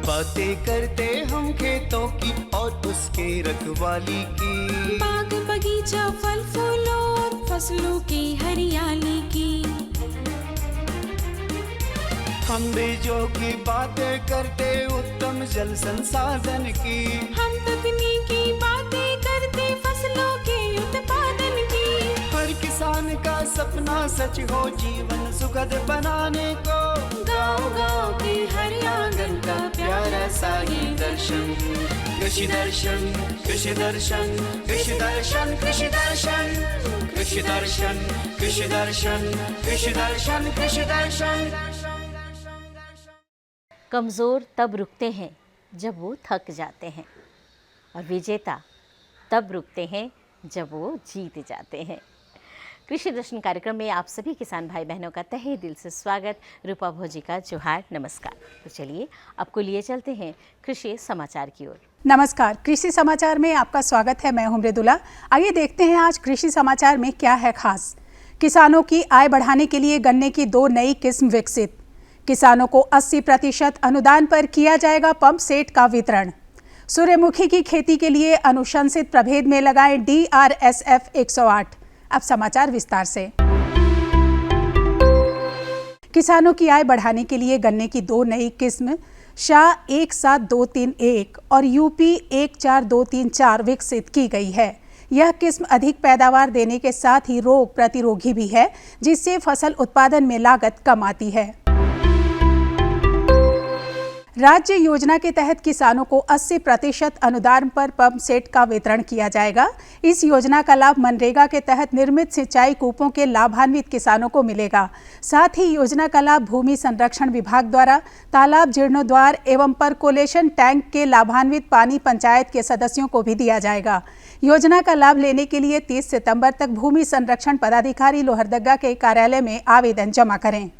बातें करते हम खेतों की और उसके रखवाली की, बाग बगीचा फल फूलों और फसलों की हरियाली की। हम बीजों की बातें करते उत्तम जल संसाधन की, हम तकनीकी बातें करते फसलों के उत्पादन की। हर किसान का सपना सच हो जीवन सुखद बनाने को, गाँव-गाँव के हर आंगन का प्यारा सा ये दर्शन। कृषि दर्शन, कृषि दर्शन, कृषि दर्शन, कृषि दर्शन, कृषि दर्शन, कृषि दर्शन, कृषि दर्शन, कृषि दर्शन। कमज़ोर तब रुकते हैं जब वो थक जाते हैं, और विजेता तब रुकते हैं जब वो जीत जाते हैं। कृषि दर्शन कार्यक्रम में आप सभी किसान भाई बहनों का तहे दिल से स्वागत। रूपा भोजी का जोहार, नमस्कार। तो चलिए आपको लिए चलते हैं कृषि समाचार की ओर। नमस्कार, कृषि समाचार में आपका स्वागत है। मैं हूं मृदुला। आइए देखते हैं आज कृषि समाचार में क्या है खास। किसानों की आय बढ़ाने के लिए गन्ने की 2 नई किस्म विकसित। किसानों को 80% अनुदान पर किया जाएगा पंप सेट का वितरण। सूर्यमुखी की खेती के लिए अनुशंसित प्रभेद में लगाएं DRSF 108। अब समाचार विस्तार से। किसानों की आय बढ़ाने के लिए गन्ने की 2 नई किस्म शाह 17231 और UP 14234 विकसित की गई है। यह किस्म अधिक पैदावार देने के साथ ही रोग प्रतिरोधी भी है, जिससे फसल उत्पादन में लागत कम आती है। राज्य योजना के तहत किसानों को 80% अनुदान पर पंप सेट का वितरण किया जाएगा। इस योजना का लाभ मनरेगा के तहत निर्मित सिंचाई कूपों के लाभान्वित किसानों को मिलेगा। साथ ही योजना का लाभ भूमि संरक्षण विभाग द्वारा तालाब जीर्णोद्वार एवं परकोलेशन टैंक के लाभान्वित पानी पंचायत के सदस्यों को भी दिया जाएगा। योजना का लाभ लेने के लिए 30 सितंबर तक भूमि संरक्षण पदाधिकारी लोहरदगा के कार्यालय में आवेदन जमा करें।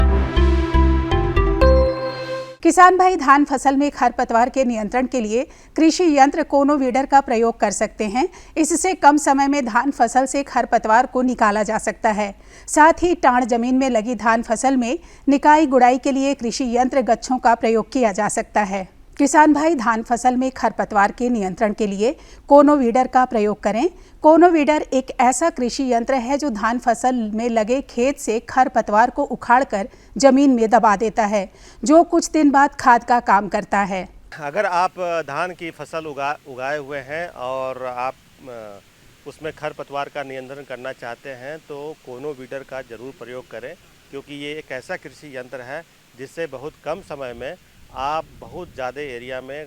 किसान भाई धान फसल में खरपतवार के नियंत्रण के लिए कृषि यंत्र कोनो वीडर का प्रयोग कर सकते हैं। इससे कम समय में धान फसल से खरपतवार को निकाला जा सकता है। साथ ही टाण जमीन में लगी धान फसल में निकाई गुड़ाई के लिए कृषि यंत्र गच्छों का प्रयोग किया जा सकता है। किसान भाई धान फसल में खरपतवार के नियंत्रण के लिए कोनो वीडर का प्रयोग करें। कोनो वीडर एक ऐसा कृषि यंत्र है जो धान फसल में लगे खेत से खरपतवार को उखाड़कर जमीन में दबा देता है, जो कुछ दिन बाद खाद का काम करता है। अगर आप धान की फसल उगाए हुए हैं और आप उसमें खरपतवार का नियंत्रण करना चाहते हैं तो कोनो वीडर का ज़रूर प्रयोग करें, क्योंकि ये एक ऐसा कृषि यंत्र है जिससे बहुत कम समय में आप बहुत ज़्यादा एरिया में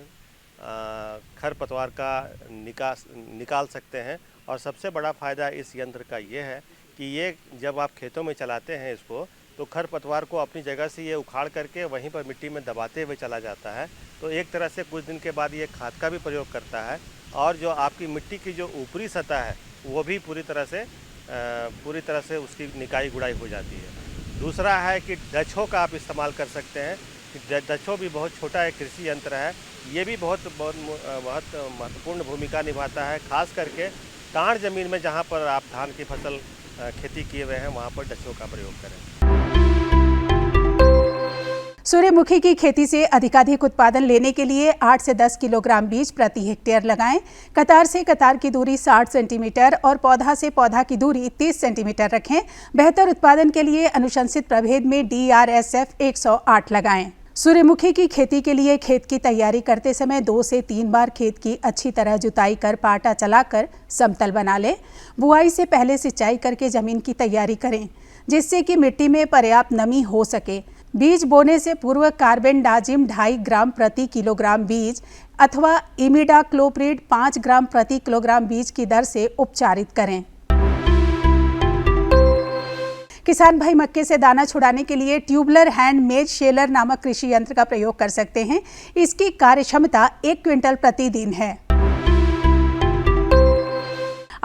खरपतवार का निकाल सकते हैं। और सबसे बड़ा फ़ायदा इस यंत्र का ये है कि ये जब आप खेतों में चलाते हैं इसको, तो खरपतवार को अपनी जगह से ये उखाड़ करके वहीं पर मिट्टी में दबाते हुए चला जाता है। तो एक तरह से कुछ दिन के बाद ये खाद का भी प्रयोग करता है, और जो आपकी मिट्टी की जो ऊपरी सतह है वो भी पूरी तरह से उसकी निकाई गुड़ाई हो जाती है। दूसरा है कि डछो का आप इस्तेमाल कर सकते हैं। डछो भी बहुत छोटा एक कृषि यंत्र है। ये भी बहुत महत्वपूर्ण भूमिका निभाता है, खास करके टाण जमीन में जहाँ पर आप धान की फसल खेती किए हुए हैं वहाँ पर डछो का प्रयोग करें। सूर्यमुखी की खेती से अधिकाधिक उत्पादन लेने के लिए 8 से 10 किलोग्राम बीज प्रति हेक्टेयर लगाएं। कतार से कतार की दूरी 60 सेंटीमीटर और पौधा से पौधा की दूरी 30 सेंटीमीटर रखें। बेहतर उत्पादन के लिए अनुशंसित प्रभेद में DRSF 108 लगाएं। सूर्यमुखी की खेती के लिए खेत की तैयारी करते समय 2 से 3 बार खेत की अच्छी तरह जुताई कर पाटा चलाकर समतल बना लें। बुआई से पहले सिंचाई करके जमीन की तैयारी करें, जिससे कि मिट्टी में पर्याप्त नमी हो सके। बीज बोने से पूर्व कार्बेंडाजिम 2.5 ग्राम प्रति किलोग्राम बीज अथवा इमिडाक्लोप्रिड 5 ग्राम प्रति किलोग्राम बीज की दर से उपचारित करें। किसान भाई मक्के से दाना छुड़ाने के लिए ट्यूबलर हैंड मेज शेलर नामक कृषि यंत्र का प्रयोग कर सकते हैं। इसकी कार्यक्षमता 1 क्विंटल प्रतिदिन है।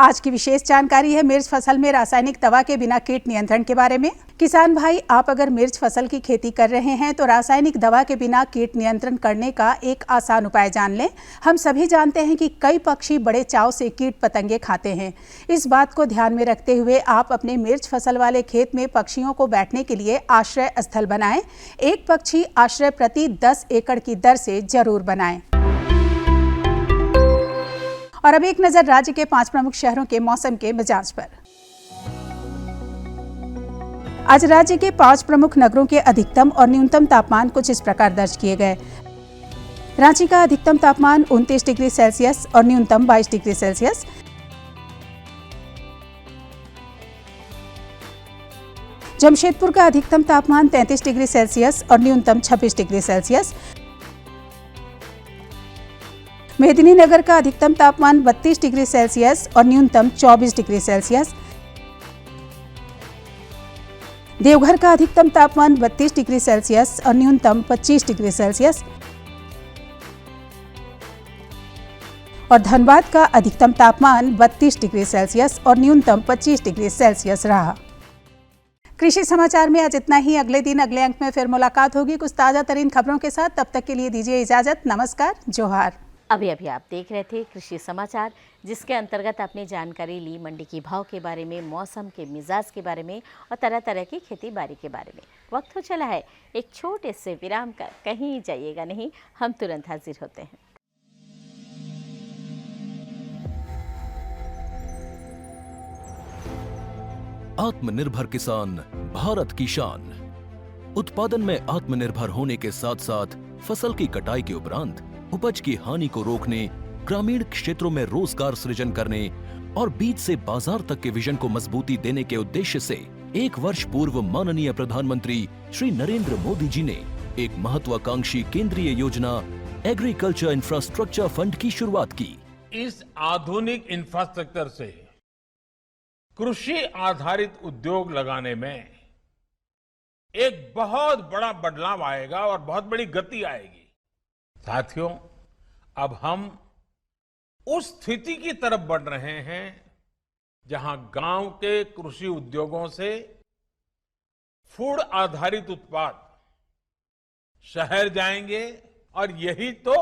आज की विशेष जानकारी है मिर्च फसल में रासायनिक दवा के बिना कीट नियंत्रण के बारे में। किसान भाई, आप अगर मिर्च फसल की खेती कर रहे हैं तो रासायनिक दवा के बिना कीट नियंत्रण करने का एक आसान उपाय जान लें। हम सभी जानते हैं कि कई पक्षी बड़े चाव से कीट पतंगे खाते हैं। इस बात को ध्यान में रखते हुए आप अपने मिर्च फसल वाले खेत में पक्षियों को बैठने के लिए आश्रय स्थल बनाएं। एक पक्षी आश्रय प्रति 10 एकड़ की दर से जरूर बनाएं। और अब एक नजर राज्य के 5 प्रमुख शहरों के मौसम के मिजाज पर। आज राज्य के 5 प्रमुख नगरों के अधिकतम और न्यूनतम तापमान कुछ इस प्रकार दर्ज किए गए। रांची का अधिकतम तापमान 29 डिग्री सेल्सियस और न्यूनतम 22 डिग्री सेल्सियस। जमशेदपुर का अधिकतम तापमान 33 डिग्री सेल्सियस और न्यूनतम 26 डिग्री सेल्सियस। मेदिनीनगर का अधिकतम तापमान 32 डिग्री सेल्सियस और न्यूनतम 24 डिग्री सेल्सियस। देवघर का अधिकतम तापमान 32 डिग्री सेल्सियस और न्यूनतम 25 डिग्री सेल्सियस। और धनबाद का अधिकतम तापमान 32 डिग्री सेल्सियस और न्यूनतम 25 डिग्री सेल्सियस रहा। कृषि समाचार में आज इतना ही। अगले दिन अगले अंक में फिर मुलाकात होगी कुछ ताजा तरीन खबरों के साथ। तब तक के लिए दीजिए इजाजत। नमस्कार, जोहार। अभी आप देख रहे थे कृषि समाचार, जिसके अंतर्गत आपने जानकारी ली मंडी की भाव के बारे में, मौसम के मिजाज के बारे में और तरह तरह की खेती बाड़ी के बारे में। वक्त हो चला है एक छोटे से विराम का। कहीं जाइएगा नहीं, हम तुरंत हाजिर होते हैं। आत्मनिर्भर किसान भारत की शान। उत्पादन में आत्मनिर्भर होने के साथ साथ फसल की कटाई के उपरांत उपज की हानि को रोकने, ग्रामीण क्षेत्रों में रोजगार सृजन करने और बीज से बाजार तक के विजन को मजबूती देने के उद्देश्य से 1 वर्ष पूर्व माननीय प्रधानमंत्री श्री नरेंद्र मोदी जी ने एक महत्वाकांक्षी केंद्रीय योजना एग्रीकल्चर इंफ्रास्ट्रक्चर फंड की शुरुआत की। इस आधुनिक इंफ्रास्ट्रक्चर से कृषि आधारित उद्योग लगाने में एक बहुत बड़ा बदलाव आएगा और बहुत बड़ी गति आएगी। साथियों, अब हम उस स्थिति की तरफ बढ़ रहे हैं जहां गांव के कृषि उद्योगों से फूड आधारित उत्पाद शहर जाएंगे और यही तो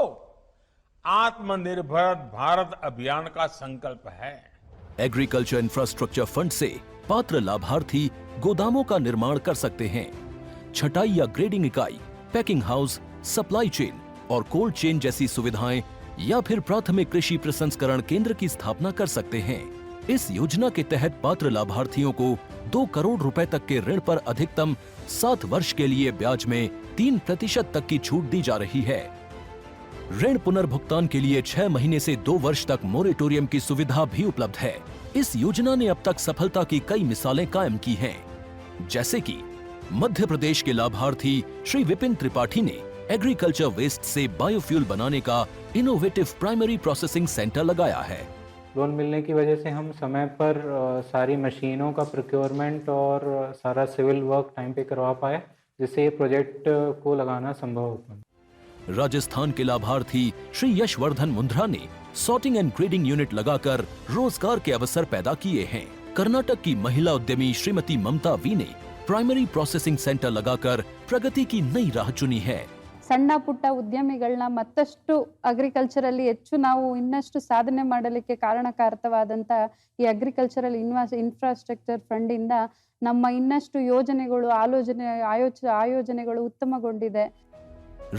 आत्मनिर्भर भारत अभियान का संकल्प है। एग्रीकल्चर इंफ्रास्ट्रक्चर फंड से पात्र लाभार्थी गोदामों का निर्माण कर सकते हैं, छटाई या ग्रेडिंग इकाई, पैकिंग हाउस, सप्लाई चेन और कोल्ड चेन जैसी सुविधाएं या फिर प्राथमिक कृषि प्रसंस्करण केंद्र की स्थापना कर सकते हैं। इस योजना के तहत पात्र लाभार्थियों को 2 करोड़ रुपए तक के ऋण पर अधिकतम 7 वर्ष के लिए ब्याज में 3% तक की छूट दी जा रही है। ऋण पुनर्भुगतान के लिए 6 महीने से 2 वर्ष तक मोरेटोरियम की सुविधा भी उपलब्ध है। इस योजना ने अब तक सफलता की कई मिसालें कायम की हैं, जैसे कि मध्य प्रदेश के लाभार्थी श्री विपिन त्रिपाठी ने एग्रीकल्चर वेस्ट से बायोफ्यूल बनाने का इनोवेटिव प्राइमरी प्रोसेसिंग सेंटर लगाया है। लोन मिलने की वजह से हम समय पर सारी मशीनों का प्रोक्योरमेंट और सारा सिविल वर्क टाइम पे करवा पाए, जिससे ये प्रोजेक्ट को लगाना संभव हो पाया। राजस्थान के लाभार्थी श्री यशवर्धन मुंद्रा ने सॉर्टिंग एंड ग्रेडिंग यूनिट लगाकर रोजगार के अवसर पैदा किए हैं। कर्नाटक की महिला उद्यमी श्रीमती ममता वी ने प्राइमरी प्रोसेसिंग सेंटर लगाकर प्रगति की नई राह चुनी है। ಸಣ್ಣ ಪುಟ್ಟ ಉದ್ಯಮಿಗಳನ್ನ ಮತ್ತಷ್ಟು ಅಗ್ರಿಕಲ್ಚರಲ್ಲಿ ಹೆಚ್ಚು ನಾವು ಇನ್ನಷ್ಟು ಸಾಧನೆ ಮಾಡಲಿಕ್ಕೆ ಕಾರಣಕಾರಕವಾದಂತ ಈ ಅಗ್ರಿಕಲ್ಚರಲ್ ಇನ್ಫ್ರಾಸ್ಟ್ರಕ್ಚರ್ ಫಂಡ್ ಇಂದ ನಮ್ಮ ಇನ್ನಷ್ಟು ಯೋಜನೆಗಳು ಆಯೋಜನೆಗಳು ಉತ್ತಮಗೊಂಡಿದೆ।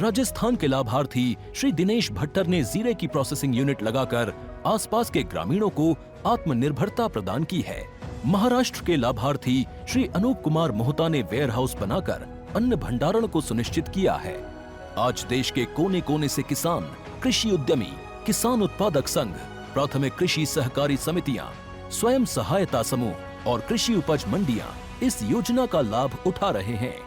राजस्थान के लाभार्थी श्री दिनेश भट्टर ने जीरे की प्रोसेसिंग यूनिट लगाकर आसपास के ग्रामीणों को आत्मनिर्भरता प्रदान की है। महाराष्ट्र के लाभार्थी श्री अनूप कुमार मोहता ने वेयर हाउस बनाकर अन्न भंडारण को सुनिश्चित किया है। आज देश के कोने कोने से किसान, कृषि उद्यमी, किसान उत्पादक संघ, प्राथमिक कृषि सहकारी समितियां, स्वयं सहायता समूह और कृषि उपज मंडियां इस योजना का लाभ उठा रहे हैं।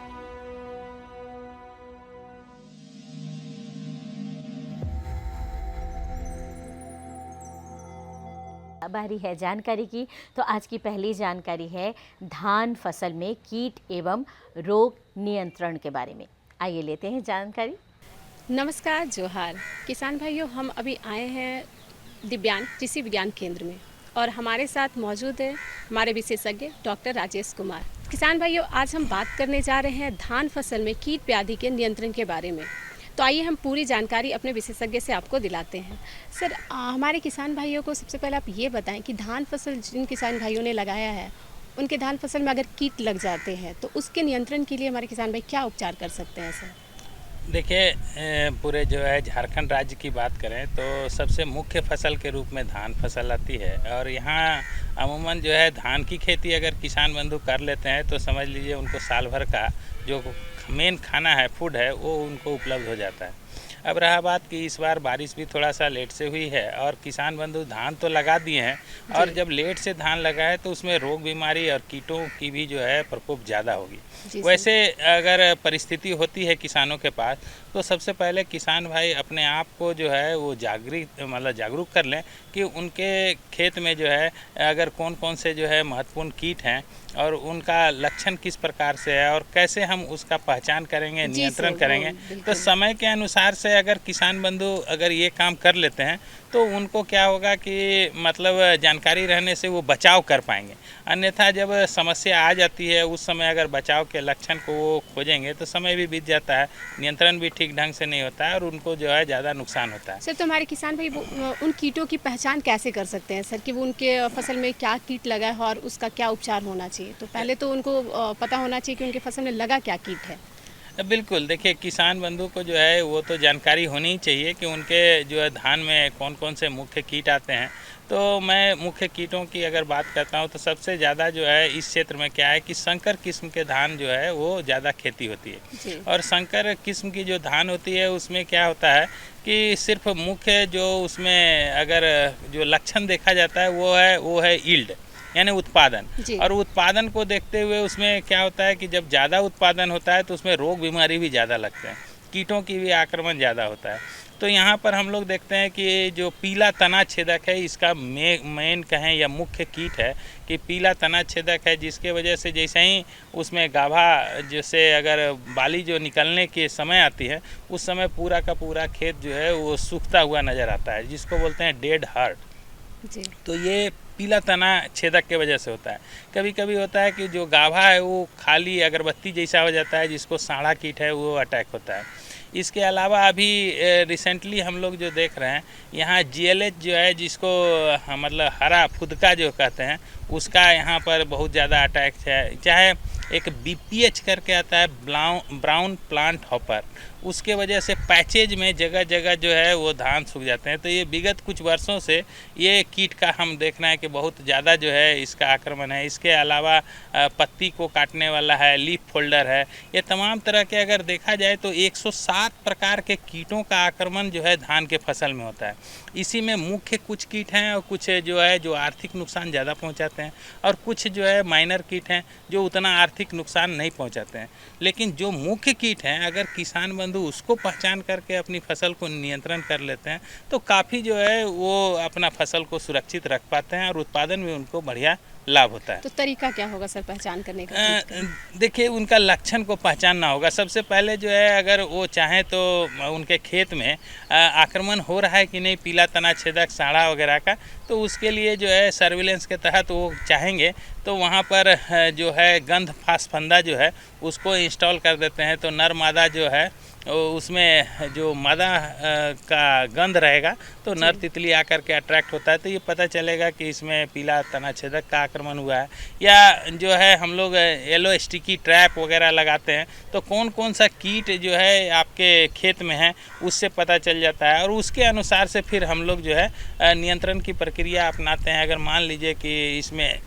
बारी है जानकारी की, तो आज की पहली जानकारी है धान फसल में कीट एवं रोग नियंत्रण के बारे में। आइए लेते हैं जानकारी। नमस्कार, जोहार किसान भाइयों। हम अभी आए हैं दिव्यांग कृषि विज्ञान केंद्र में और हमारे साथ मौजूद हैं हमारे विशेषज्ञ डॉक्टर राजेश कुमार। किसान भाइयों, आज हम बात करने जा रहे हैं धान फसल में कीट व्याधि के नियंत्रण के बारे में। तो आइए हम पूरी जानकारी अपने विशेषज्ञ से आपको दिलाते हैं। सर, हमारे किसान भाइयों को सबसे पहले आप ये बताएं कि धान फसल जिन किसान भाइयों ने लगाया है, उनके धान फसल में अगर कीट लग जाते हैं तो उसके नियंत्रण के लिए हमारे किसान भाई क्या उपचार कर सकते हैं सर? देखिए, पूरे जो है झारखंड राज्य की बात करें तो सबसे मुख्य फसल के रूप में धान फसल आती है और यहाँ अमूमन जो है धान की खेती अगर किसान बंधु कर लेते हैं तो समझ लीजिए उनको साल भर का जो मेन खाना है, फूड है, वो उनको उपलब्ध हो जाता है। अब रहा बात कि इस बार बारिश भी थोड़ा सा लेट से हुई है और किसान बंधु धान तो लगा दिए हैं और जब लेट से धान लगा है तो उसमें रोग बीमारी और कीटों की भी जो है प्रकोप ज़्यादा होगी। वैसे अगर परिस्थिति होती है किसानों के पास तो सबसे पहले किसान भाई अपने आप को जो है वो जागरूक कर लें कि उनके खेत में जो है अगर कौन कौन से जो है महत्वपूर्ण कीट हैं और उनका लक्षण किस प्रकार से है और कैसे हम उसका पहचान करेंगे, नियंत्रण करेंगे। तो समय के अनुसार से अगर किसान बंधु अगर ये काम कर लेते हैं तो उनको क्या होगा कि मतलब जानकारी रहने से वो बचाव कर पाएंगे। अन्यथा जब समस्या आ जाती है उस समय अगर बचाव के लक्षण को वो खोजेंगे तो समय भी बीत जाता है, नियंत्रण भी ठीक ढंग से नहीं होता है और उनको जो है ज़्यादा नुकसान होता है। सर, तो हमारे किसान भाई उन कीटों की पहचान कैसे कर सकते हैं सर कि वो उनके फसल में क्या कीट लगा है और उसका क्या उपचार होना चाहिए? तो पहले तो उनको पता होना चाहिए कि उनके फसल में लगा क्या कीट है। बिल्कुल, देखिए किसान बंधु को जो है वो तो जानकारी होनी ही चाहिए कि उनके जो है धान में कौन कौन से मुख्य कीट आते हैं। तो मैं मुख्य कीटों की अगर बात करता हूँ तो सबसे ज़्यादा जो है इस क्षेत्र में क्या है कि संकर किस्म के धान जो है वो ज़्यादा खेती होती है और संकर किस्म की जो धान होती है उसमें क्या होता है कि सिर्फ मुख्य जो उसमें अगर जो लक्षण देखा जाता है वो है यील्ड यानी उत्पादन। और उत्पादन को देखते हुए उसमें क्या होता है कि जब ज़्यादा उत्पादन होता है तो उसमें रोग बीमारी भी ज़्यादा लगते हैं, कीटों की भी आक्रमण ज़्यादा होता है। तो यहाँ पर हम लोग देखते हैं कि जो पीला तना छेदक है इसका मेन कहें या मुख्य कीट है कि पीला तना छेदक है, जिसके वजह से जैसे ही उसमें गाभा जैसे अगर बाली जो निकलने के समय आती है उस समय पूरा का पूरा खेत जो है वो सूखता हुआ नज़र आता है, जिसको बोलते हैं डेड हार्ट। तो ये पीला तना छेदक के वजह से होता है। कभी कभी होता है कि जो गाभा है वो खाली अगरबत्ती जैसा हो जाता है, जिसको साड़ा कीट है वो अटैक होता है। इसके अलावा अभी रिसेंटली हम लोग जो देख रहे हैं यहाँ GLH जो है जिसको मतलब हरा फुदका जो कहते हैं उसका यहाँ पर बहुत ज़्यादा अटैक है। चाहे एक BPH करके आता है ब्राउन प्लांट हॉपर, उसके वजह से पैचेज में जगह जगह जो है वो धान सूख जाते हैं। तो ये विगत कुछ वर्षों से ये कीट का हम देख रहे हैं कि बहुत ज़्यादा जो है इसका आक्रमण है। इसके अलावा पत्ती को काटने वाला है, लीफ फोल्डर है, ये तमाम तरह के अगर देखा जाए तो 107 प्रकार के कीटों का आक्रमण जो है धान के फसल में होता है। इसी में मुख्य कुछ कीट हैं और कुछ जो है जो आर्थिक नुकसान ज़्यादा पहुँचाते हैं और कुछ जो है माइनर कीट हैं जो उतना आर्थिक नुकसान नहीं पहुँचाते हैं। लेकिन जो मुख्य कीट हैं अगर किसान बंधु उसको पहचान करके अपनी फसल को नियंत्रण कर लेते हैं तो काफ़ी जो है वो अपना फसल को सुरक्षित रख पाते हैं और उत्पादन में उनको बढ़िया लाभ होता है। तो तरीका क्या होगा सर पहचान करने का? देखिए, उनका लक्षण को पहचानना होगा। सबसे पहले जो है अगर वो चाहें तो उनके खेत में आक्रमण हो रहा है कि नहीं पीला तना छेदक साड़ा वगैरह का, तो उसके लिए जो है सर्विलेंस के तहत वो चाहेंगे तो वहाँ पर जो है गंध फास्फंदा जो है उसको इंस्टॉल कर देते हैं। तो नर मादा जो है उसमें जो मादा का गंध रहेगा तो नर तितली आकर के अट्रैक्ट होता है, तो ये पता चलेगा कि इसमें पीला तना छेदक का आक्रमण हुआ है। या जो है हम लोग येलो स्टिकी ट्रैप वगैरह लगाते हैं तो कौन कौन सा कीट जो है आपके खेत में है उससे पता चल जाता है और उसके अनुसार से फिर हम लोग जो है नियंत्रण की प्रक्रिया अपनाते हैं। अगर मान लीजिए कि इसमें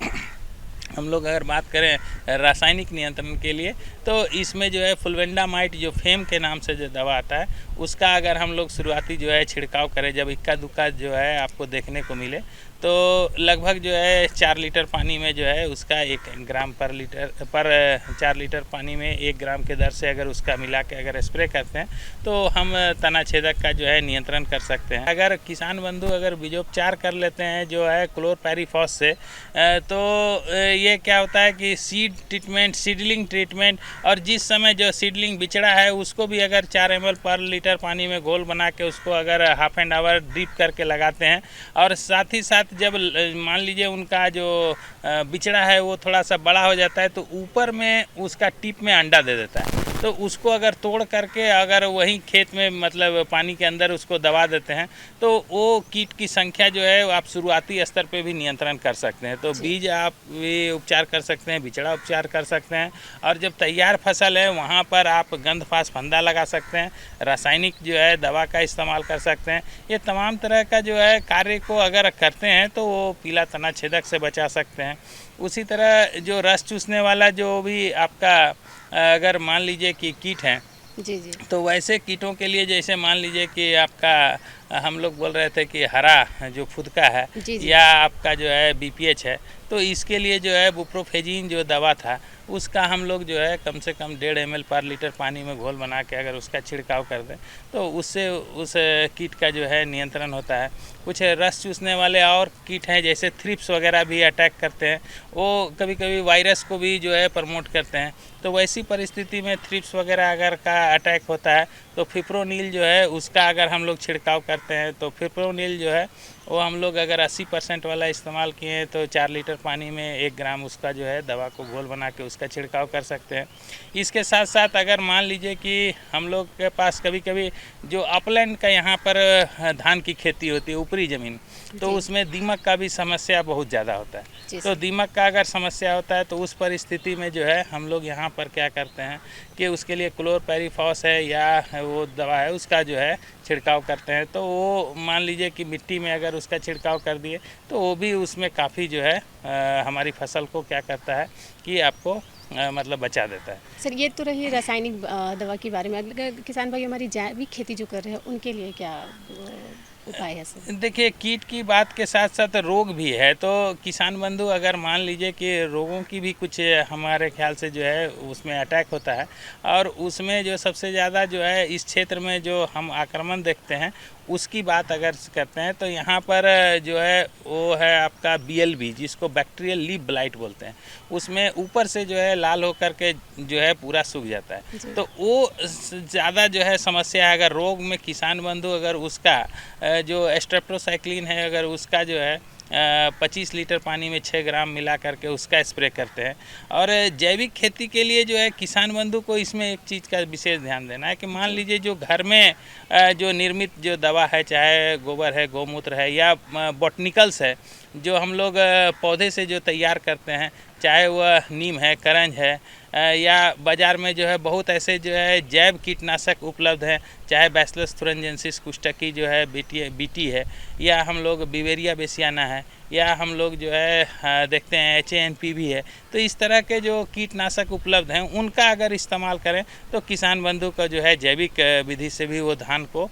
हम लोग अगर बात करें रासायनिक नियंत्रण के लिए तो इसमें जो है फुलवेंडामाइट जो फेम के नाम से जो दवा आता है उसका अगर हम लोग शुरुआती जो है छिड़काव करें, जब इक्का दुक्का जो है आपको देखने को मिले तो लगभग जो है 4 लीटर पानी में जो है उसका 1 ग्राम पर 4 लीटर पानी में 1 ग्राम के दर से अगर उसका मिला के अगर स्प्रे करते हैं तो हम तना छेदक का जो है नियंत्रण कर सकते हैं। अगर किसान बंधु अगर बीजोपचार कर लेते हैं जो है क्लोरपायरीफॉस से तो ये क्या होता है कि सीडलिंग ट्रीटमेंट और जिस समय जो सीडलिंग बिचड़ा है उसको भी अगर 4 ml पर लीटर पानी में घोल बना के उसको अगर हाफ एन आवर ड्रिप करके लगाते हैं और साथ ही साथ साथ जब मान लीजिए उनका जो बिचड़ा है वो थोड़ा सा बड़ा हो जाता है तो ऊपर में उसका टिप में अंडा दे देता है। तो उसको अगर तोड़ करके अगर वहीं खेत में मतलब पानी के अंदर उसको दबा देते हैं तो वो कीट की संख्या जो है आप शुरुआती स्तर पे भी नियंत्रण कर सकते हैं। तो बीज आप भी उपचार कर सकते हैं, बिचड़ा उपचार कर सकते हैं, और जब तैयार फसल है वहाँ पर आप गंधफास फंदा लगा सकते हैं, रासायनिक जो है दवा का इस्तेमाल कर सकते हैं। ये तमाम तरह का जो है कार्य को अगर करते हैं तो वो पीला तना छेदक से बचा सकते हैं। उसी तरह जो रस चूसने वाला जो भी आपका अगर मान लीजिए कि कीट हैं जी जी, तो वैसे कीटों के लिए जैसे मान लीजिए कि आपका हम लोग बोल रहे थे कि हरा जो फुदका है जी जी। या आपका जो है BPH है, तो इसके लिए जो है बुप्रोफेजिन जो दवा था उसका हम लोग जो है कम से कम 1.5 ml पर लीटर पानी में घोल बना के अगर उसका छिड़काव कर दें तो उससे उस कीट का जो है नियंत्रण होता है। कुछ रस चूसने वाले और कीट हैं जैसे थ्रिप्स वगैरह भी अटैक करते हैं, वो कभी कभी वायरस को भी जो है प्रमोट करते हैं। तो वैसी परिस्थिति में थ्रिप्स वगैरह अगर का अटैक होता है तो फिप्रोनिल जो है उसका अगर हम लोग छिड़काव करते हैं तो फिप्रोनिल जो है वो हम लोग अगर 80% वाला इस्तेमाल किए हैं तो 4 लीटर पानी में 1 ग्राम उसका जो है दवा को घोल बना के उसका छिड़काव कर सकते हैं। इसके साथ साथ अगर मान लीजिए कि हम लोग के पास कभी कभी जो अपलैंड का यहाँ पर धान की खेती होती है ऊपरी ज़मीन, तो उसमें दीमक का भी समस्या बहुत ज़्यादा होता है। तो दीमक का अगर समस्या होता है तो उस परिस्थिति में जो है हम लोग यहाँ पर क्या करते हैं कि उसके लिए क्लोरपायरीफॉस है या वो दवा है उसका जो है छिड़काव करते हैं। तो वो मान लीजिए कि मिट्टी में अगर उसका छिड़काव कर दिए तो वो भी उसमें काफ़ी जो है हमारी फसल को क्या करता है कि आपको मतलब बचा देता है। सर ये तो रही रासायनिक दवा के बारे में। अगर किसान भाई हमारी जैविक खेती जो कर रहे हैं उनके लिए क्या उपाय है सर? देखिए कीट की बात के साथ साथ रोग भी है, तो किसान बंधु अगर मान लीजिए कि रोगों की भी कुछ हमारे ख्याल से जो है उसमें अटैक होता है, और उसमें जो सबसे ज़्यादा जो है इस क्षेत्र में जो हम आक्रमण देखते हैं उसकी बात अगर करते हैं तो यहाँ पर जो है वो है आपका BLB जिसको बैक्टीरियल लीफ ब्लाइट बोलते हैं। उसमें ऊपर से जो है लाल होकर के जो है पूरा सूख जाता है। तो वो ज़्यादा जो है समस्या है। अगर रोग में किसान बंधु अगर उसका जो स्ट्रेप्टोसाइक्लिन है अगर उसका जो है 25 लीटर पानी में 6 ग्राम मिला करके उसका स्प्रे करते हैं। और जैविक खेती के लिए जो है किसान बंधु को इसमें एक चीज़ का विशेष ध्यान देना है कि मान लीजिए जो घर में जो निर्मित जो दवा है, चाहे गोबर है, गौमूत्र है या बॉटनिकल्स है, जो हम लोग पौधे से जो तैयार करते हैं, चाहे वह नीम है, करंज है, या बाज़ार में जो है बहुत ऐसे जो है जैव कीटनाशक उपलब्ध हैं, चाहे बैसिलस थुरिनजेंसिस कुष्ठकी जो है बीटी है, या हम लोग बिवेरिया बेसियाना है, या हम लोग जो है देखते हैं HANP भी है। तो इस तरह के जो कीटनाशक उपलब्ध हैं उनका अगर इस्तेमाल करें तो किसान बंधु का जो है जैविक विधि से भी वो धान को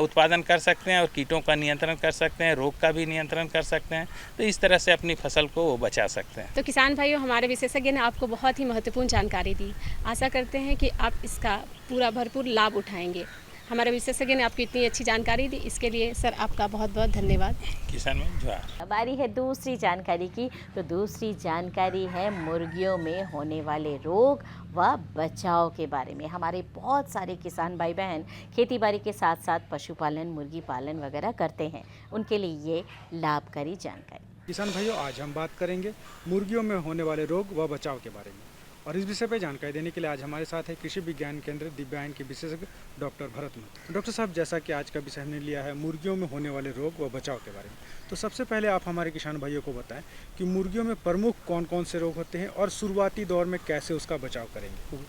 उत्पादन कर सकते हैं और कीटों का नियंत्रण कर सकते हैं, रोग का भी नियंत्रण कर सकते हैं। तो इस तरह से अपनी फसल को वो बचा सकते हैं। तो किसान भाइयों, हमारे विशेषज्ञ ने आपको बहुत ही महत्वपूर्ण जानकारी दी। आशा करते हैं कि आप इसका पूरा भरपूर लाभ उठाएंगे। हमारे विशेषज्ञ ने आपको इतनी अच्छी जानकारी दी, इसके लिए सर आपका बहुत बहुत धन्यवाद। किसान में जोहार। हमारी है दूसरी जानकारी की, तो दूसरी जानकारी है मुर्गियों में होने वाले रोग व बचाव के बारे में। हमारे बहुत सारे किसान भाई बहन खेतीबाड़ी के साथ साथ पशुपालन, मुर्गी पालन वगैरह करते हैं, उनके लिए ये लाभकारी जानकारी। किसान भाइयों, आज हम बात करेंगे मुर्गियों में होने वाले रोग व बचाव के बारे में, और इस विषय पर जानकारी देने के लिए आज हमारे साथ है कृषि विज्ञान केंद्र दिव्यांग के विशेषज्ञ डॉक्टर भरत महतो। डॉक्टर साहब, जैसा कि आज का विषय हमने लिया है मुर्गियों में होने वाले रोग व बचाव के बारे में, तो सबसे पहले आप हमारे किसान भाइयों को बताएं कि मुर्गियों में प्रमुख कौन कौन से रोग होते हैं और शुरुआती दौर में कैसे उसका बचाव करेंगे।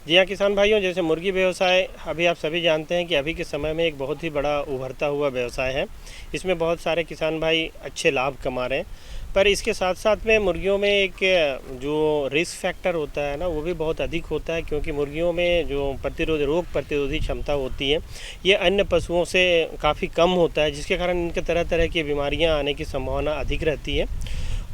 जी हाँ किसान भाइयों, जैसे मुर्गी व्यवसाय अभी आप सभी जानते हैं कि अभी के समय में एक बहुत ही बड़ा उभरता हुआ व्यवसाय है। इसमें बहुत सारे किसान भाई अच्छे लाभ कमा रहे हैं, पर इसके साथ साथ में मुर्गियों में एक जो रिस्क फैक्टर होता है ना, वो भी बहुत अधिक होता है, क्योंकि मुर्गियों में जो रोग प्रतिरोधी क्षमता होती है ये अन्य पशुओं से काफ़ी कम होता है, जिसके कारण इनके तरह तरह की बीमारियां आने की संभावना अधिक रहती है।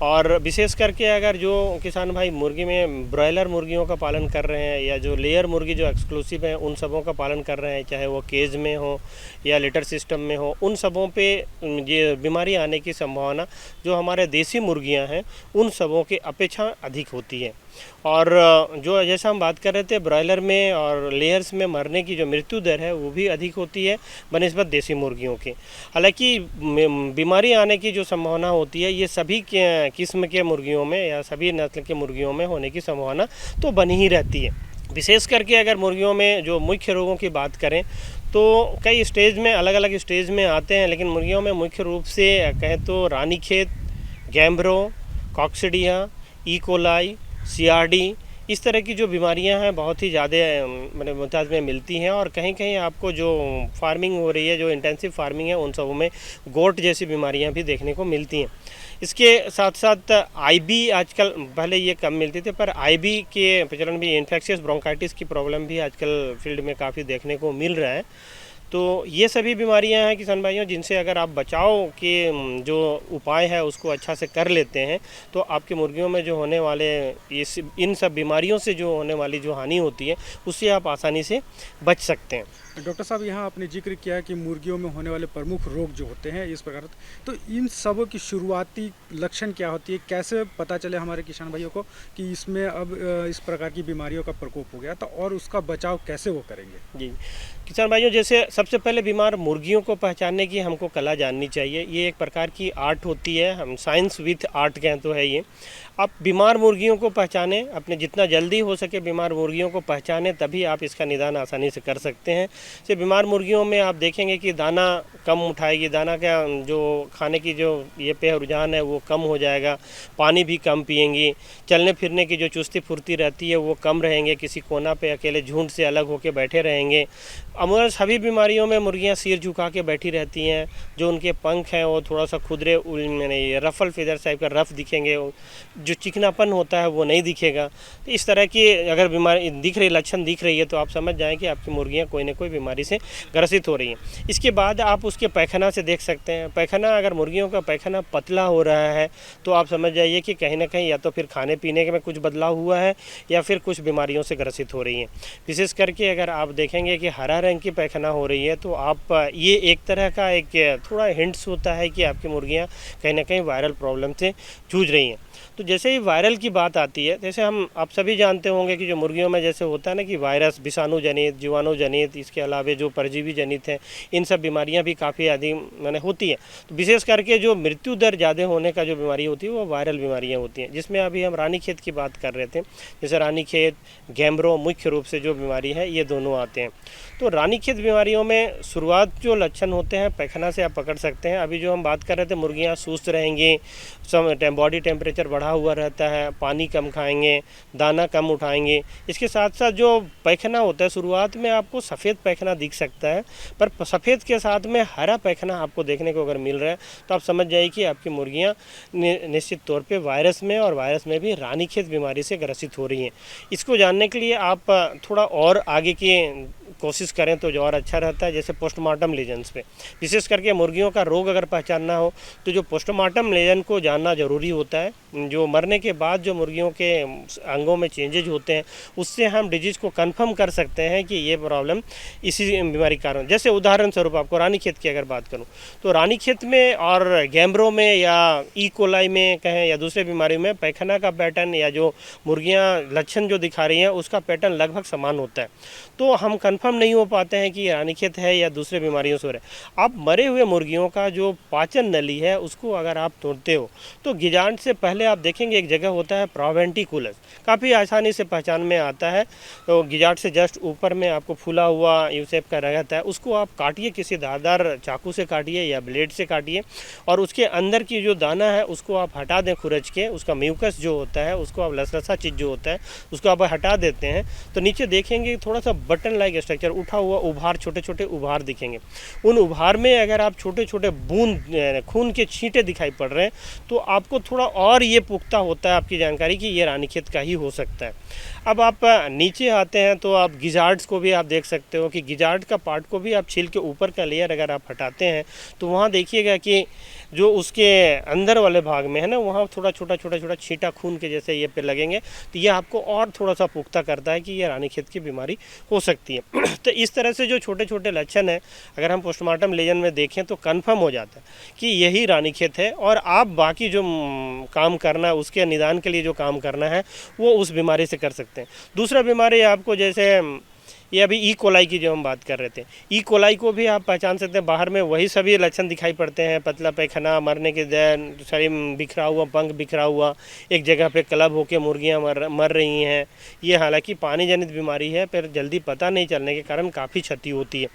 और विशेष करके अगर जो किसान भाई मुर्गी में ब्रॉयलर मुर्गियों का पालन कर रहे हैं या जो लेयर मुर्गी जो एक्सक्लूसिव हैं उन सबों का पालन कर रहे हैं, चाहे वो केज में हो या लिटर सिस्टम में हो, उन सबों पे ये बीमारी आने की संभावना जो हमारे देसी मुर्गियां हैं उन सबों की अपेक्षा अधिक होती है। और जो जैसा हम बात कर रहे थे ब्रॉयलर में और लेयर्स में मरने की जो मृत्यु दर है वो भी अधिक होती है बनिस्बत देसी मुर्गियों की। हालांकि बीमारी आने की जो संभावना होती है ये सभी किस्म के मुर्गियों में या सभी नस्ल के मुर्गियों में होने की संभावना तो बनी ही रहती है। विशेष करके अगर मुर्गियों में जो मुख्य रोगों की बात करें तो कई स्टेज में अलग अलग स्टेज में आते हैं, लेकिन मुर्गियों में मुख्य रूप से कहें तो रानीखेत, गैम्ब्रो, कॉक्सिडिया, ई कोलाई, CRD, इस तरह की जो बीमारियां हैं बहुत ही ज़्यादा मतलब मुताज में मिलती हैं। और कहीं कहीं आपको जो फार्मिंग हो रही है, जो इंटेंसिव फार्मिंग है, उन सबों में गोट जैसी बीमारियां भी देखने को मिलती हैं। इसके साथ साथ IB आजकल, पहले ये कम मिलती थी, पर IB के प्रचलन भी, इन्फेक्शियस ब्रोंकाइटिस की प्रॉब्लम भी आजकल फील्ड में काफ़ी देखने को मिल रहा है। तो ये सभी बीमारियां हैं किसान भाइयों जिनसे अगर आप बचाव के जो उपाय है उसको अच्छा से कर लेते हैं तो आपकी मुर्गियों में जो होने वाले इन सब बीमारियों से जो होने वाली जो हानि होती है उससे आप आसानी से बच सकते हैं। डॉक्टर साहब, यहाँ आपने जिक्र किया कि मुर्गियों में होने वाले प्रमुख रोग जो होते हैं इस प्रकार, तो इन सबों की शुरुआती लक्षण क्या होती है? कैसे पता चले हमारे किसान भाइयों को कि इसमें अब इस प्रकार की बीमारियों का प्रकोप हो गया, तो और उसका बचाव कैसे वो करेंगे? जी किसान भाइयों, जैसे सबसे पहले बीमार मुर्गियों को पहचानने की हमको कला जाननी चाहिए। ये एक प्रकार की आर्ट होती है, हम साइंस विथ आर्ट कहें तो है ये। आप बीमार मुर्गियों को पहचानें, अपने जितना जल्दी हो सके बीमार मुर्गियों को पहचानें, तभी आप इसका निदान आसानी से कर सकते हैं। से बीमार मुर्गियों में आप देखेंगे कि दाना कम उठाएगी, दाना का जो खाने की जो ये पे रुझान है वो कम हो जाएगा, पानी भी कम पिएंगी, चलने फिरने की जो चुस्ती फुर्ती रहती है वो कम रहेंगे, किसी कोना पे अकेले झुंड से अलग होकर बैठे रहेंगे। अमूमन सभी बीमारियों में मुर्गियां सिर झुका के बैठी रहती हैं, जो उनके पंख हैं वो थोड़ा सा खुदरे रफल फेदर टाइप का रफ दिखेंगे, जो चिकनापन होता है वो नहीं दिखेगा। तो इस तरह की अगर बीमारी दिख रही, लक्षण दिख रही है तो आप समझ जाएं कि आपकी मुर्गियां कोई ना कोई बीमारी से ग्रसित हो रही हैं। इसके बाद आप उसके पैखाना से देख सकते हैं। पैखाना, अगर मुर्गियों का पैखाना पतला हो रहा है तो आप समझ जाइए कि कहीं ना कहीं या तो फिर खाने पीने में कुछ बदलाव हुआ है या फिर कुछ बीमारियों से ग्रसित हो रही हैं। विशेष करके अगर आप देखेंगे कि हरा रंग की पैखाना हो रही है तो आप ये एक तरह का एक थोड़ा हिंट्स होता है कि आपकी मुर्गियाँ कहीं ना कहीं वायरल प्रॉब्लम से जूझ रही हैं। तो जैसे ही वायरल की बात आती है, जैसे आप सभी जानते होंगे कि जो मुर्गियों में जैसे होता है ना कि वायरस, विषाणु जनित, जीवाणु जनित, इसके अलावा जो परजीवी जनित हैं, इन सब बीमारियां भी काफ़ी अधिक मैंने होती हैं। तो विशेष करके जो मृत्यु दर ज़्यादा होने का जो बीमारी होती है वो वायरल बीमारियां होती हैं, जिसमें अभी हम रानीखेत की बात कर रहे थे। जैसे रानीखेत, गैम्ब्रो मुख्य रूप से जो बीमारी है ये दोनों आते हैं। तो रानीखेत बीमारियों में शुरुआत जो लक्षण होते हैं पैखाना से आप पकड़ सकते हैं। अभी जो हम बात कर रहे थे, मुर्गियाँ सुस्त रहेंगी, बॉडी टेम्परेचर बढ़ा हुआ रहता है, पानी कम खाएंगे, दाना कम उठाएंगे। इसके साथ साथ जो पैखाना होता है शुरुआत में आपको सफ़ेद पैखाना दिख सकता है, पर सफ़ेद के साथ में हरा पैखाना आपको देखने को अगर मिल रहा है तो आप समझ जाइए कि आपकी मुर्गियाँ निश्चित तौर पे वायरस में, और वायरस में भी रानीखेत बीमारी से ग्रसित हो रही हैं। इसको जानने के लिए आप थोड़ा और आगे की कोशिश करें तो जो और अच्छा रहता है। जैसे पोस्टमार्टम लीजन्स पे, विशेष करके मुर्गियों का रोग अगर पहचानना हो तो जो पोस्टमार्टम लीजन को जानना ज़रूरी होता है। जो मरने के बाद जो मुर्गियों के अंगों में चेंजेज होते हैं उससे हम डिजीज़ को कंफर्म कर सकते हैं कि ये प्रॉब्लम इसी बीमारी के कारण। जैसे उदाहरण स्वरूप आपको रानीखेत की अगर बात करूँ तो रानीखेत में और गैम्ब्रो में या ई कोलाई में कहें या दूसरे बीमारियों में पैखाना का पैटर्न या जो मुर्गियाँ लक्षण जो दिखा रही हैं उसका पैटर्न लगभग समान होता है। तो हम कंफर्म नहीं हो पाते हैं कि रानीखेत है या दूसरे बीमारियों से हो रहा है। आप मरे हुए मुर्गियों का जो पाचन नली है उसको अगर आप तोड़ते हो तो गिजांड से पहले आप देखेंगे एक जगह होता है प्रोवेंटिकुलस, काफ़ी आसानी से पहचान में आता है। तो गिजांड से जस्ट ऊपर में आपको फूला हुआ यू शेप का रहता है, उसको आप काटिए, किसी धारदार चाकू से काटिए या ब्लेड से काटिए, और उसके अंदर की जो दाना है उसको आप हटा दें खुरच के। उसका म्यूकस जो होता है उसको आप लसलसा चीज़ जो होता है उसको आप हटा देते हैं तो नीचे देखेंगे थोड़ा सा बटन लाइक स्ट्रक्चर, उठा हुआ उभार, छोटे छोटे उभार दिखेंगे। उन उभार में अगर आप छोटे छोटे बूंद खून के छींटे दिखाई पड़ रहे हैं तो आपको थोड़ा और ये पुख्ता होता है आपकी जानकारी कि ये रानीखेत का ही हो सकता है। अब आप नीचे आते हैं तो आप गिजार्ड्स को भी आप देख सकते हो कि गिजार्ड का पार्ट को भी आप छील के ऊपर का लेयर अगर आप हटाते हैं तो वहाँ देखिएगा कि जो उसके अंदर वाले भाग में है ना, वहाँ थोड़ा छोटा छींटा खून के जैसे ये पे लगेंगे, तो ये आपको और थोड़ा सा पुख्ता करता है कि ये रानीखेत की बीमारी हो सकती है। तो इस तरह से जो छोटे छोटे लक्षण हैं, अगर हम पोस्टमार्टम लीजन में देखें तो कन्फर्म हो जाता है कि यही रानीखेत है, और आप बाकी जो काम करना है, उसके निदान के लिए जो काम करना है, वो उस बीमारी से कर सकते हैं। दूसरा बीमारी आपको जैसे ये अभी ई कोलाई की जो हम बात कर रहे थे, ई कोलाई को भी आप पहचान सकते हैं। बाहर में वही सभी लक्षण दिखाई पड़ते हैं, पतला पैखाना, मरने के शरीर बिखरा हुआ, पंख बिखरा हुआ, एक जगह पे क्लब होकर मुर्गियां मर रही हैं। ये हालांकि पानी जनित बीमारी है, पर जल्दी पता नहीं चलने के कारण काफ़ी क्षति होती है।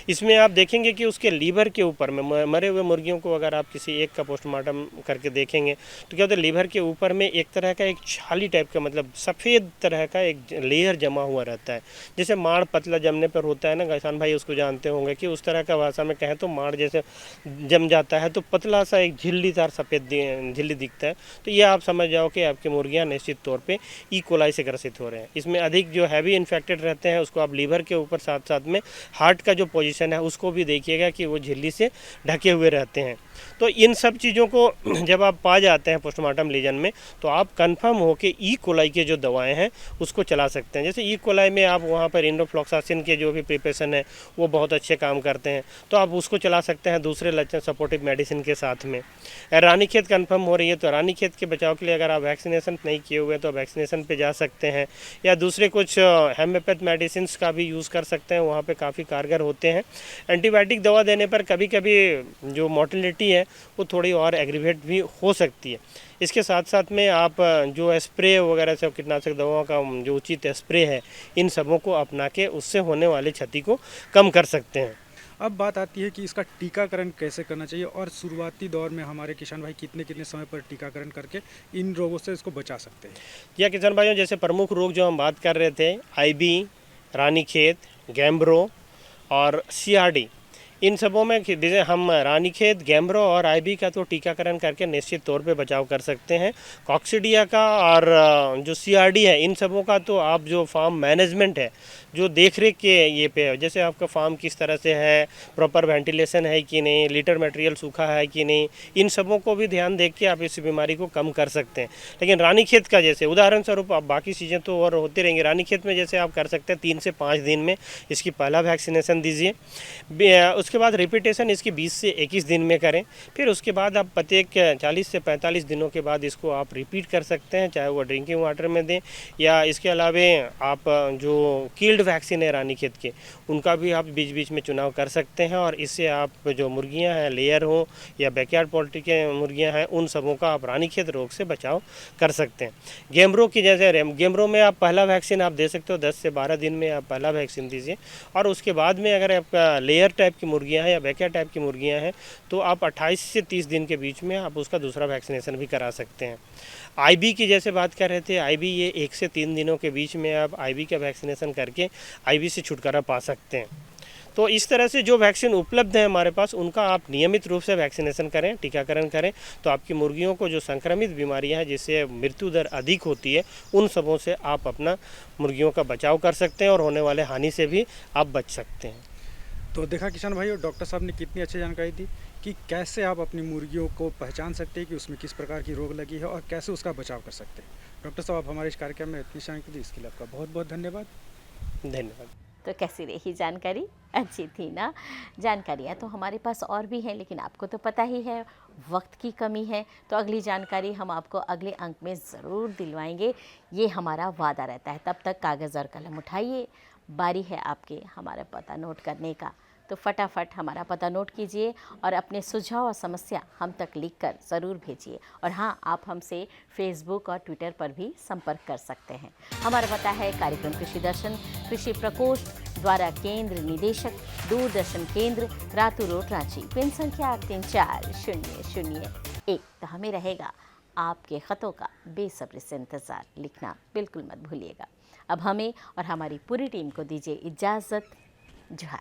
इसमें आप देखेंगे कि उसके लीवर के ऊपर में मरे हुए मुर्गियों को अगर आप किसी एक का पोस्टमार्टम करके देखेंगे तो क्या होता है, लीवर के ऊपर में एक तरह का एक छाली टाइप का, मतलब सफ़ेद तरह का एक लेयर जमा हुआ रहता है। जैसे माड़ पतला जमने पर होता है ना, किसान भाई उसको जानते होंगे कि उस तरह का भाषा में कहें तो माड़ जैसे जम जाता है तो पतला सा एक झिल्लीदार सफ़ेद झिल्ली दिखता है। तो ये आप समझ जाओ कि आपकी मुर्गियां निश्चित तौर पे ई कोलाई से ग्रसित हो रहे हैं। इसमें अधिक जो हैवी इन्फेक्टेड रहते हैं उसको आप लीवर के ऊपर साथ साथ में हार्ट का जो पोजीशन है उसको भी देखिएगा कि वो झिल्ली से ढके हुए रहते हैं। तो इन सब चीज़ों को जब आप पा जाते हैं पोस्टमार्टम लीजन में, तो आप कंफर्म हो के ई कोलाई के जो दवाएं हैं उसको चला सकते हैं। जैसे ई कोलाई में आप वहाँ पर इंडोफ्लॉक्सासिन के जो भी प्रिपरेशन है वो बहुत अच्छे काम करते हैं, तो आप उसको चला सकते हैं दूसरे लक्षण सपोर्टिव मेडिसिन के साथ में। रानीखेत कंफर्म हो रही है तो रानीखेत के बचाव के लिए अगर आप वैक्सीनेशन नहीं किए हुए तो वैक्सीनेशन पे जा सकते हैं, या दूसरे कुछ हेम्योपैथ मेडिसिन का भी यूज़ कर सकते हैं, वहाँ पर काफ़ी कारगर होते हैं। एंटीबायोटिक दवा देने पर कभी कभी जो मोर्टेलिटी है वो थोड़ी और एग्रीवेट भी हो सकती है। इसके साथ साथ में आप जो स्प्रे वगैरह सब कीटनाशक दवाओं का जो उचित स्प्रे है, इन सबों को अपना के उससे होने वाली क्षति को कम कर सकते हैं। अब बात आती है कि इसका टीकाकरण कैसे करना चाहिए, और शुरुआती दौर में हमारे किसान भाई कितने समय पर टीकाकरण करके इन रोगों से इसको बचा सकते हैं। या किसान भाइयों, जैसे प्रमुख रोग जो हम बात कर रहे थे, आईबी, रानीखेत, गैम्ब्रो और CRD, इन सबों में जैसे हम रानीखेत, गैम्ब्रो और आईबी का तो टीकाकरण करके निश्चित तौर पे बचाव कर सकते हैं। कॉक्सीडिया का और जो CRD है, इन सबों का तो आप जो फार्म मैनेजमेंट है, जो देख रेख के ये पे, जैसे आपका फार्म किस तरह से है, प्रॉपर वेंटिलेशन है कि नहीं, लीटर मटेरियल सूखा है कि नहीं, इन सबों को भी ध्यान देख के आप इस बीमारी को कम कर सकते हैं। लेकिन रानीखेत का जैसे उदाहरण स्वरूप, आप बाकी चीज़ें तो और होती रहेंगी, रानीखेत में जैसे आप कर सकते हैं 3 से 5 दिन में इसकी पहला वैक्सीनेशन दीजिए। उसके बाद रिपीटेशन इसकी 20 से 21 दिन में करें। फिर उसके बाद आप प्रत्येक 40 से 45 दिनों के बाद इसको आप रिपीट कर सकते हैं, चाहे वो ड्रिंकिंग वाटर में दें, या इसके अलावा आप जो कील्ड वैक्सीन है रानीखेत के, उनका भी आप बीच बीच में चुनाव कर सकते हैं। और इससे आप जो मुर्गियां हैं, लेयर हो या बैकयार्ड पोल्ट्री के मुर्गियां हैं, उन सबों का आप रानीखेत रोग से बचाव कर सकते हैं। गैम्ब्रो की जैसे गैम्ब्रो में आप पहला वैक्सीन आप दे सकते हो, 10 से 12 दिन में आप पहला वैक्सीन दीजिए। और उसके बाद में अगर आपका लेयर टाइप की मुर्गियाँ हैं या बैकयार्ड टाइप की मुर्गियाँ हैं तो आप 28 से 30 दिन के बीच में आप उसका दूसरा वैक्सीनेशन भी करा सकते हैं। आईबी की जैसे बात कर रहे थे, आईबी ये 1 से 3 दिनों के बीच में आप आईबी का वैक्सीनेशन करके आईबी से छुटकारा पा सकते हैं। तो इस तरह से जो वैक्सीन उपलब्ध है हमारे पास, उनका आप नियमित रूप से वैक्सीनेशन करें, टीकाकरण करें, तो आपकी मुर्गियों को जो संक्रमित बीमारियां हैं जिससे मृत्यु दर अधिक होती है, उन सबों से आप अपना मुर्गियों का बचाव कर सकते हैं और होने वाले हानि से भी आप बच सकते हैं। तो देखा किसान भाई, और डॉक्टर साहब ने कितनी अच्छी जानकारी दी कि कैसे आप अपनी मुर्गियों को पहचान सकते हैं कि उसमें किस प्रकार की रोग लगी है और कैसे उसका बचाव कर सकते हैं। डॉक्टर साहब, आप हमारे इस कार्यक्रम में इतनी जानकारी दी, इसके लिए आपका बहुत बहुत धन्यवाद। धन्यवाद। तो कैसी रही जानकारी? अच्छी थी ना? जानकारियाँ तो हमारे पास और भी हैं, लेकिन आपको तो पता ही है वक्त की कमी है, तो अगली जानकारी हम आपको अगले अंक में ज़रूर दिलवाएंगे, ये हमारा वादा रहता है। तब तक कागज़ और कलम उठाइए, बारी है आपके हमारा पता नोट करने का। तो फटाफट हमारा पता नोट कीजिए और अपने सुझाव और समस्या हम तक लिखकर ज़रूर भेजिए। और हाँ, आप हमसे फेसबुक और ट्विटर पर भी संपर्क कर सकते हैं। हमारा पता है कार्यक्रम कृषि दर्शन, कृषि प्रकोष्ठ द्वारा केंद्र निदेशक, दूरदर्शन केंद्र, रातू रोड, रांची, पिन संख्या 8340001। तो हमें रहेगा आपके ख़तों का बेसब्री से इंतज़ार। लिखना बिल्कुल मत भूलिएगा। अब हमें और हमारी पूरी टीम को दीजिए इजाज़त। जोहार।